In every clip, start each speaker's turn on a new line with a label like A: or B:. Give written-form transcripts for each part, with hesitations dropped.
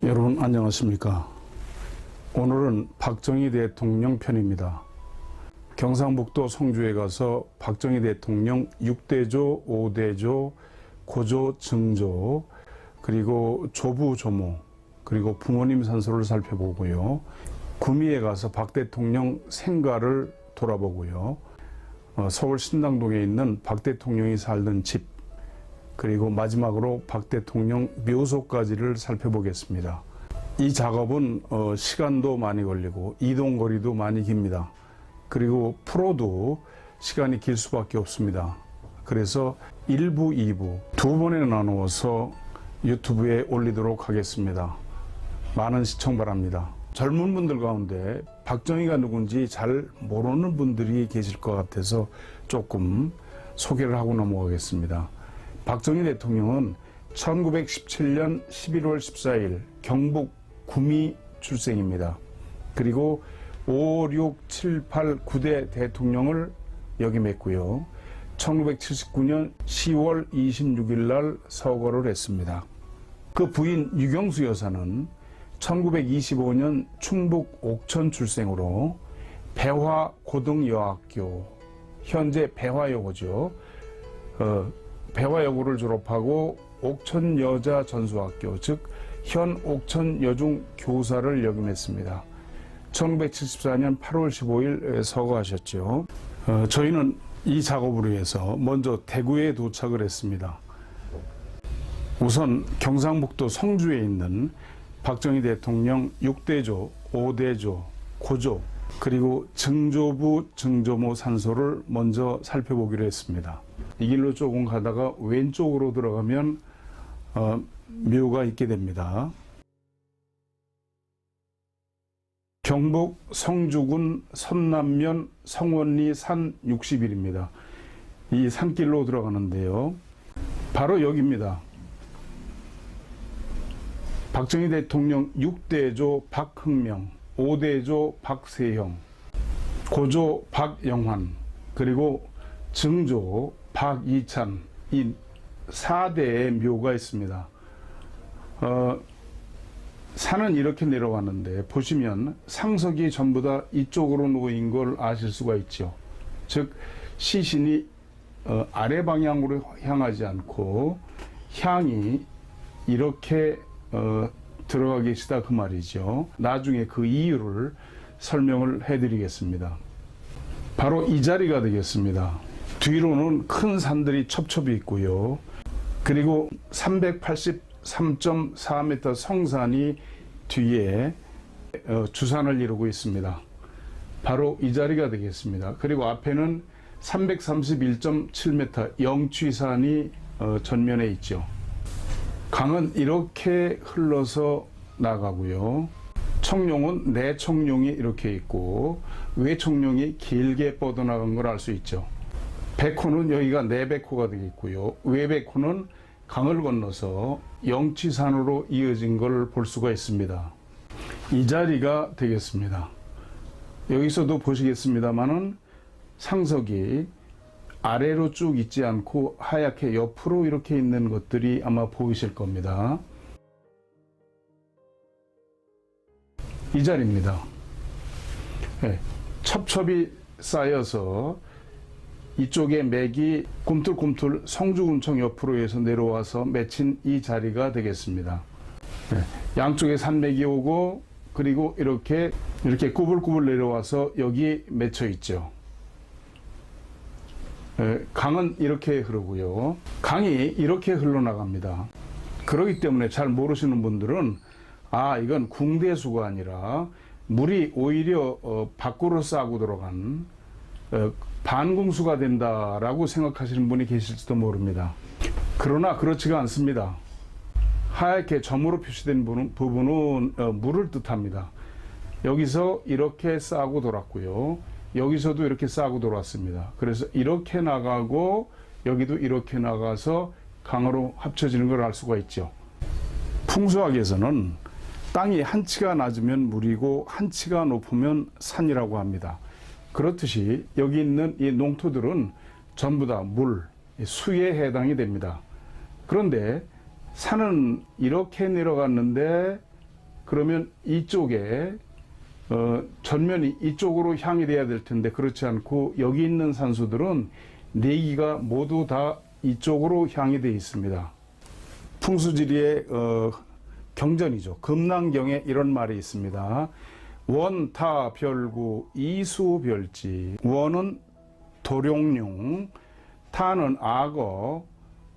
A: 여러분 안녕하십니까. 오늘은 박정희 대통령 편입니다. 경상북도 성주에 가서 박정희 대통령 6대조, 5대조, 고조, 증조, 그리고 조부, 조모, 그리고 부모님 산소를 살펴보고요. 구미에 가서 박 대통령 생가를 돌아보고요. 서울 신당동에 있는 박 대통령이 살던 집, 그리고 마지막으로 박 대통령 묘소까지를 살펴보겠습니다. 이 작업은 시간도 많이 걸리고 이동거리도 많이 깁니다. 그리고 프로도 시간이 길 수밖에 없습니다. 그래서 1부, 2부 두 번에 나누어서 유튜브에 올리도록 하겠습니다. 많은 시청 바랍니다. 젊은 분들 가운데 박정희가 누군지 잘 모르는 분들이 계실 것 같아서 조금 소개를 하고 넘어가겠습니다. 박정희 대통령은 1917년 11월 14일 경북 구미 출생입니다. 그리고 5, 6, 7, 8, 9대 대통령을 역임했고요. 1979년 10월 26일 날 서거를 했습니다. 그 부인 유경수 여사는 1925년 충북 옥천 출생으로 배화고등여학교, 현재 배화여고죠. 배화여고를 졸업하고 옥천여자전수학교, 즉 현 옥천여중교사를 역임했습니다. 1974년 8월 15일 서거하셨죠. 저희는 이 작업을 위해서 먼저 대구에 도착을 했습니다. 우선 경상북도 성주에 있는 박정희 대통령 6대조, 5대조, 고조, 그리고 증조부, 증조모 산소를 먼저 살펴보기로 했습니다. 이 길로 조금 가다가 왼쪽으로 들어가면 묘가 있게 됩니다. 경북 성주군 선남면 성원리 산 60일입니다. 이 산길로 들어가는데요. 바로 여기입니다. 박정희 대통령 6대조 박흥명, 5대조 박세형, 고조 박영환, 그리고 증조 박이찬, 이 4대의 묘가 있습니다. 산은 이렇게 내려왔는데 보시면 상석이 전부 다 이쪽으로 놓인 걸 아실 수가 있죠. 즉 시신이 아래 방향으로 향하지 않고 향이 이렇게 들어가 계시다 그 말이죠. 나중에 그 이유를 설명을 해드리겠습니다. 바로 이 자리가 되겠습니다. 뒤로는 큰 산들이 첩첩이 있고요. 그리고 383.4m 성산이 뒤에 주산을 이루고 있습니다. 바로 이 자리가 되겠습니다. 그리고 앞에는 331.7m 영취산이 전면에 있죠. 강은 이렇게 흘러서 나가고요. 청룡은 내청룡이 이렇게 있고 외청룡이 길게 뻗어나간 걸 알 수 있죠. 백호는 여기가 내백호가 되겠고요. 외백호는 강을 건너서 영취산으로 이어진 걸 볼 수가 있습니다. 이 자리가 되겠습니다. 여기서도 보시겠습니다만은 상석이 아래로 쭉 있지 않고 하얗게 옆으로 이렇게 있는 것들이 아마 보이실 겁니다. 이 자리입니다. 네, 첩첩이 쌓여서 이쪽에 맥이 꿈틀꿈틀 성주군청 옆으로 해서 내려와서 맺힌 이 자리가 되겠습니다. 네, 양쪽에 산맥이 오고 그리고 이렇게 꾸불꾸불 내려와서 여기 맺혀 있죠. 강은 이렇게 흐르고요. 강이 이렇게 흘러나갑니다. 그렇기 때문에 잘 모르시는 분들은 이건 궁대수가 아니라 물이 오히려 밖으로 싸고 들어간 반궁수가 된다라고 생각하시는 분이 계실지도 모릅니다. 그러나 그렇지가 않습니다. 하얗게 점으로 표시된 부분은 물을 뜻합니다. 여기서 이렇게 싸고 돌았고요. 여기서도 이렇게 싸고 돌았습니다. 그래서 이렇게 나가고 여기도 이렇게 나가서 강으로 합쳐지는 걸 알 수가 있죠. 풍수학에서는 땅이 한 치가 낮으면 물이고 한 치가 높으면 산이라고 합니다. 그렇듯이 여기 있는 이 농토들은 전부 다 물, 수에 해당이 됩니다. 그런데 산은 이렇게 내려갔는데 그러면 이쪽에 전면이 이쪽으로 향이 돼야 될 텐데 그렇지 않고 여기 있는 산소들은 내기가 모두 다 이쪽으로 향이 되어 있습니다. 풍수지리의 경전이죠. 금난경에 이런 말이 있습니다. 원타 별구 이수별지. 원은 도룡룡, 타는 악어,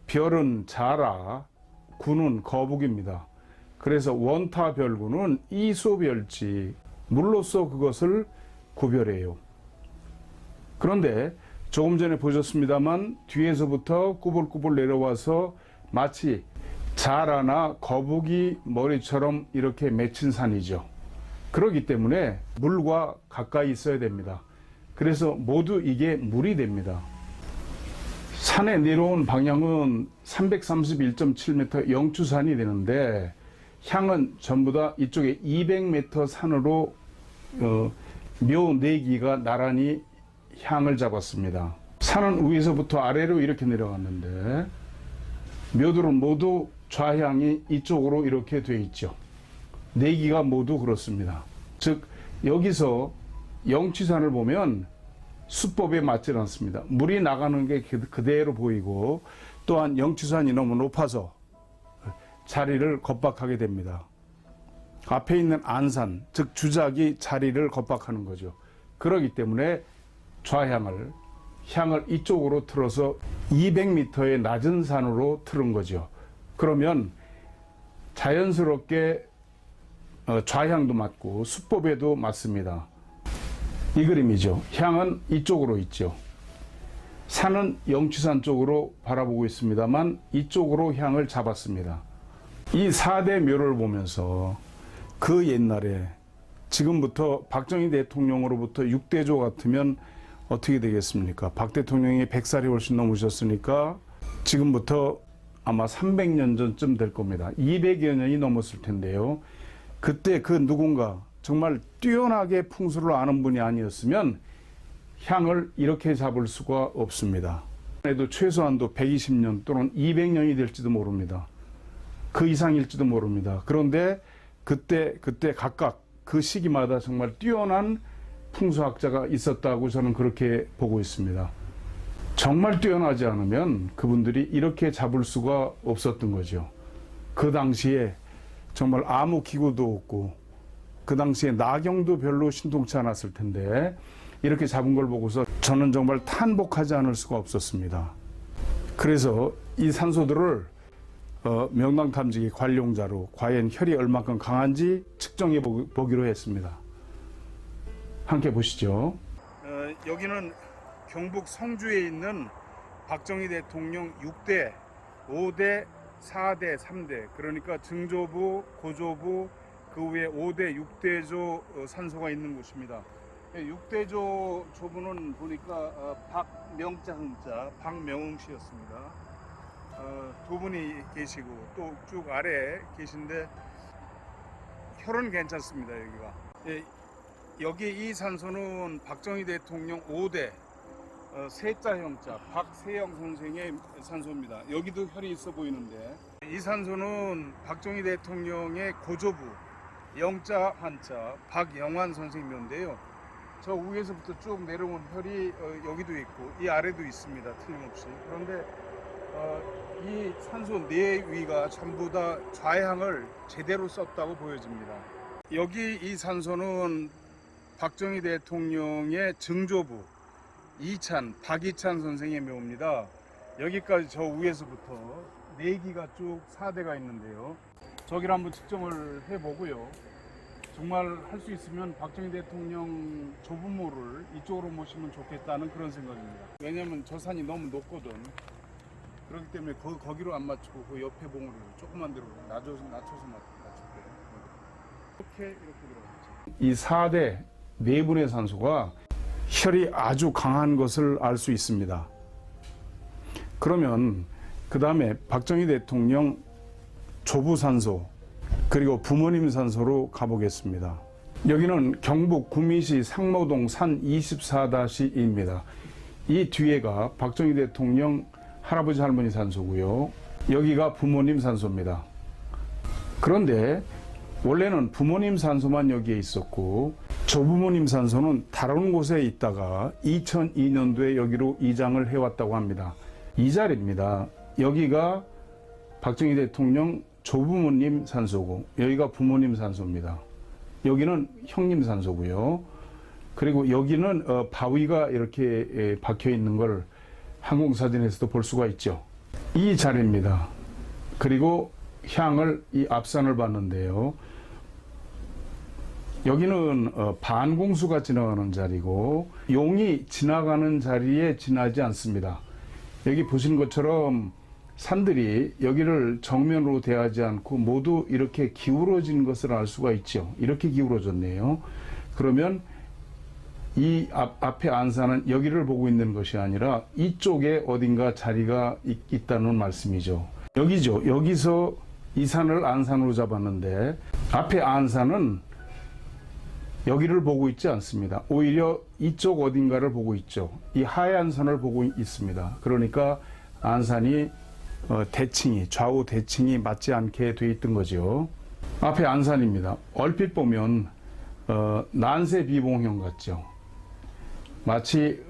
A: 별은 자라, 구는 거북입니다. 그래서 원타 별구는 이수별지, 물로써 그것을 구별해요. 그런데 조금 전에 보셨습니다만 뒤에서부터 꾸불꾸불 내려와서 마치 자라나 거북이 머리처럼 이렇게 맺힌 산이죠. 그렇기 때문에 물과 가까이 있어야 됩니다. 그래서 모두 이게 물이 됩니다. 산에 내려온 방향은 331.7m 영추산이 되는데 향은 전부 다 이쪽에 200m 산으로 묘 4기가 나란히 향을 잡았습니다. 산은 위에서부터 아래로 이렇게 내려갔는데 묘들은 모두 좌향이 이쪽으로 이렇게 돼 있죠. 4기가 모두 그렇습니다. 즉 여기서 영취산을 보면 수법에 맞지 않습니다. 물이 나가는 게 그대로 보이고 또한 영취산이 너무 높아서 자리를 겁박하게 됩니다. 앞에 있는 안산, 즉 주작이 자리를 겁박하는 거죠. 그렇기 때문에 향을 이쪽으로 틀어서 200m의 낮은 산으로 틀은 거죠. 그러면 자연스럽게 좌향도 맞고 수법에도 맞습니다. 이 그림이죠. 향은 이쪽으로 있죠. 산은 영취산 쪽으로 바라보고 있습니다만 이쪽으로 향을 잡았습니다. 이 4대 묘를 보면서 그 옛날에 지금부터 박정희 대통령으로부터 6대조 같으면 어떻게 되겠습니까? 박 대통령이 100살이 훨씬 넘으셨으니까 지금부터 아마 300년 전쯤 될 겁니다. 200여 년이 넘었을 텐데요. 그때 그 누군가 정말 뛰어나게 풍수를 아는 분이 아니었으면 향을 이렇게 잡을 수가 없습니다. 그래도 최소한도 120년 또는 200년이 될지도 모릅니다. 그 이상일지도 모릅니다. 그런데 그때 각각 그 시기마다 정말 뛰어난 풍수학자가 있었다고 저는 그렇게 보고 있습니다. 정말 뛰어나지 않으면 그분들이 이렇게 잡을 수가 없었던 거죠. 그 당시에 정말 아무 기구도 없고 그 당시에 나경도 별로 신통치 않았을 텐데 이렇게 잡은 걸 보고서 저는 정말 탄복하지 않을 수가 없었습니다. 그래서 이 산소들을 명당 탐지기 관용자로 과연 혈이 얼마큼 강한지 측정해 보기로 했습니다. 함께 보시죠. 여기는 경북 성주에 있는 박정희 대통령 6대, 5대, 4대, 3대 그러니까 증조부, 고조부 그 후에 5대, 6대조 산소가 있는 곳입니다. 6대조 조부는 보니까 박명자 흥자 박명웅 씨였습니다. 두 분이 계시고 또 쭉 아래 계신데 혈은 괜찮습니다. 여기가. 여기 이 산소는 박정희 대통령 5대 세자 형자 박세영 선생의 산소입니다. 여기도 혈이 있어 보이는데 이 산소는 박정희 대통령의 고조부 영자 한자 박영환 선생님인데요. 저 위에서부터 쭉 내려온 혈이 여기도 있고 이 아래도 있습니다. 틀림없이. 그런데 이 산소 4위가 전부 다 좌향을 제대로 썼다고 보여집니다. 여기 이 산소는 박정희 대통령의 증조부 이찬, 박이찬 선생의 묘입니다. 여기까지 저 위에서부터 4기가 쭉 4대가 있는데요. 저기를 한번 측정을 해보고요. 정말 할 수 있으면 박정희 대통령 조부모를 이쪽으로 모시면 좋겠다는 그런 생각입니다. 왜냐면 저 산이 너무 높거든. 그렇기 때문에 거기로 안 맞추고 그 옆에 봉우리를 조금만 데로 낮춰서 맞출게요. 이렇게 들어가죠. 이 4대 4분의 산소가 혈이 아주 강한 것을 알 수 있습니다. 그러면 그 다음에 박정희 대통령 조부산소 그리고 부모님 산소로 가보겠습니다. 여기는 경북 구미시 상모동 산 24-2입니다. 이 뒤에가 박정희 대통령 할아버지 할머니 산소고요. 여기가 부모님 산소입니다. 그런데 원래는 부모님 산소만 여기에 있었고 조부모님 산소는 다른 곳에 있다가 2002년도에 여기로 이장을 해왔다고 합니다. 이 자리입니다. 여기가 박정희 대통령 조부모님 산소고 여기가 부모님 산소입니다. 여기는 형님 산소고요. 그리고 여기는 바위가 이렇게 박혀 있는 걸 항공사진에서도 볼 수가 있죠. 이 자리입니다. 그리고 향을 이 앞산을 봤는데요. 여기는 반공수가 지나가는 자리고 용이 지나가는 자리에 지나지 않습니다. 여기 보시는 것처럼 산들이 여기를 정면으로 대하지 않고 모두 이렇게 기울어진 것을 알 수가 있죠. 이렇게 기울어졌네요. 그러면 이 앞에 안산은 여기를 보고 있는 것이 아니라 이쪽에 어딘가 자리가 있다는 말씀이죠. 여기죠. 여기서 이 산을 안산으로 잡았는데 앞에 안산은 여기를 보고 있지 않습니다. 오히려 이쪽 어딘가를 보고 있죠. 이 하얀 산을 보고 있습니다. 그러니까 안산이 대칭이 좌우 대칭이 맞지 않게 돼 있던 거죠. 앞에 안산입니다. 얼핏 보면 난세 비봉형 같죠. 마치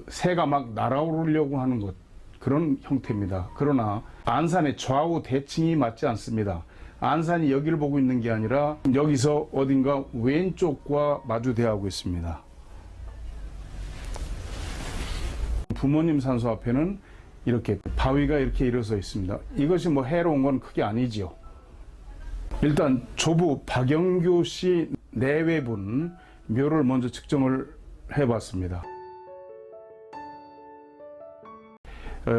A: 새가 막 날아오르려고 하는 것 그런 형태입니다. 그러나 안산의 좌우 대칭이 맞지 않습니다. 안산이 여기를 보고 있는 게 아니라 여기서 어딘가 왼쪽과 마주대하고 있습니다. 부모님 산소 앞에는 이렇게 바위가 이렇게 일어서 있습니다. 이것이 뭐 해로운 건 크게 아니지요. 일단 조부 박영규 씨 내외분 묘를 먼저 측정을 해봤습니다.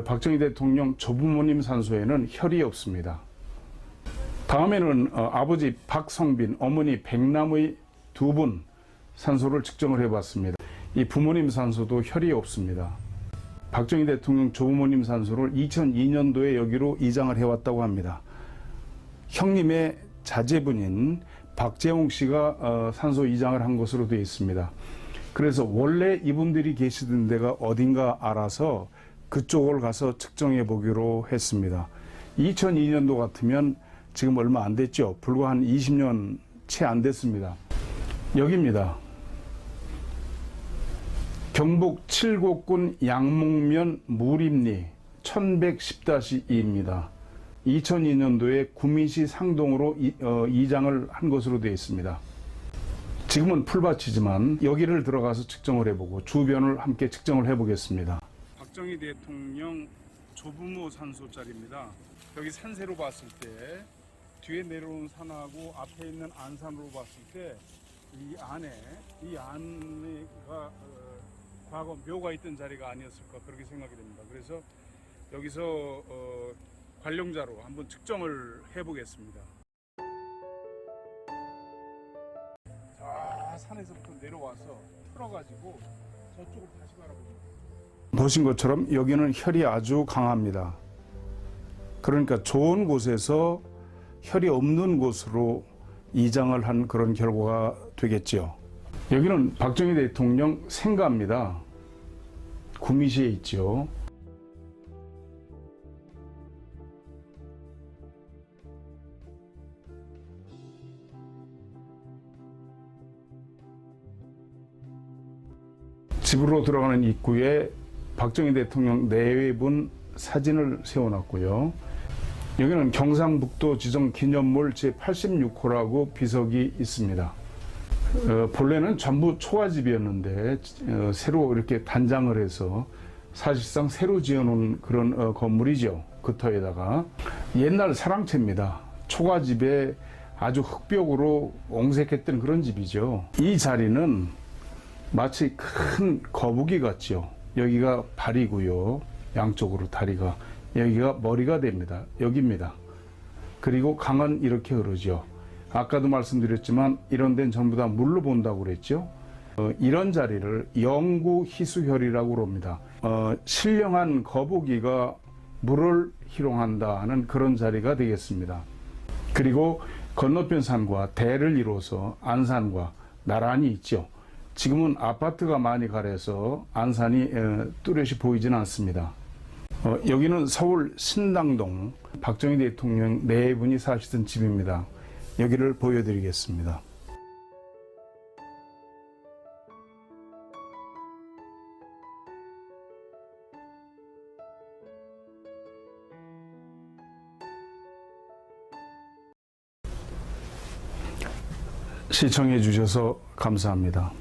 A: 박정희 대통령 조부모님 산소에는 혈이 없습니다. 다음에는 아버지 박성빈, 어머니 백남의 두 분 산소를 측정을 해봤습니다. 이 부모님 산소도 혈이 없습니다. 박정희 대통령 조부모님 산소를 2002년도에 여기로 이장을 해왔다고 합니다. 형님의 자제분인 박재홍 씨가 산소 이장을 한 것으로 되어 있습니다. 그래서 원래 이분들이 계시던 데가 어딘가 알아서 그쪽을 가서 측정해 보기로 했습니다. 2002년도 같으면 지금 얼마 안 됐죠. 불과 한 20년 채 안 됐습니다. 여기입니다. 경북 칠곡군 양목면 무림리 1110-2입니다. 2002년도에 구미시 상동으로 이장을 한 것으로 되어 있습니다. 지금은 풀밭이지만 여기를 들어가서 측정을 해보고 주변을 함께 측정을 해보겠습니다. 박정희 대통령 조부모 산소짜리입니다. 여기 산세로 봤을 때 뒤에 내려오는 산하고 앞에 있는 안산으로 봤을 때 이 안에가 과거 묘가 있던 자리가 아니었을까 그렇게 생각이 됩니다. 그래서 여기서 관령자로 한번 측정을 해보겠습니다. 자, 산에서부터 내려와서 틀어가지고 저쪽으로 다시 바라보죠. 보신 것처럼 여기는 혈이 아주 강합니다. 그러니까 좋은 곳에서 혈이 없는 곳으로 이장을 한 그런 결과가 되겠죠. 여기는 박정희 대통령 생가입니다. 구미시에 있죠. 집으로 들어가는 입구에 박정희 대통령 내외분 사진을 세워놨고요. 여기는 경상북도 지정기념물 제86호라고 비석이 있습니다. 본래는 전부 초가집이었는데 새로 이렇게 단장을 해서 사실상 새로 지어놓은 그런 건물이죠. 그 터에다가 옛날 사랑채입니다. 초가집에 아주 흑벽으로 옹색했던 그런 집이죠. 이 자리는 마치 큰 거북이 같죠. 여기가 발이고요. 양쪽으로 다리가. 여기가 머리가 됩니다. 여기입니다. 그리고 강은 이렇게 흐르죠. 아까도 말씀드렸지만 이런 데는 전부 다 물로 본다고 그랬죠. 이런 자리를 영구희수혈이라고 합니다. 신령한 거북이가 물을 희롱한다 하는 그런 자리가 되겠습니다. 그리고 건너편 산과 대를 이루어서 안산과 나란히 있죠. 지금은 아파트가 많이 가려서 안산이 뚜렷이 보이지는 않습니다. 여기는 서울 신당동 박정희 대통령 네 분이 사시던 집입니다. 여기를 보여드리겠습니다. 시청해 주셔서 감사합니다.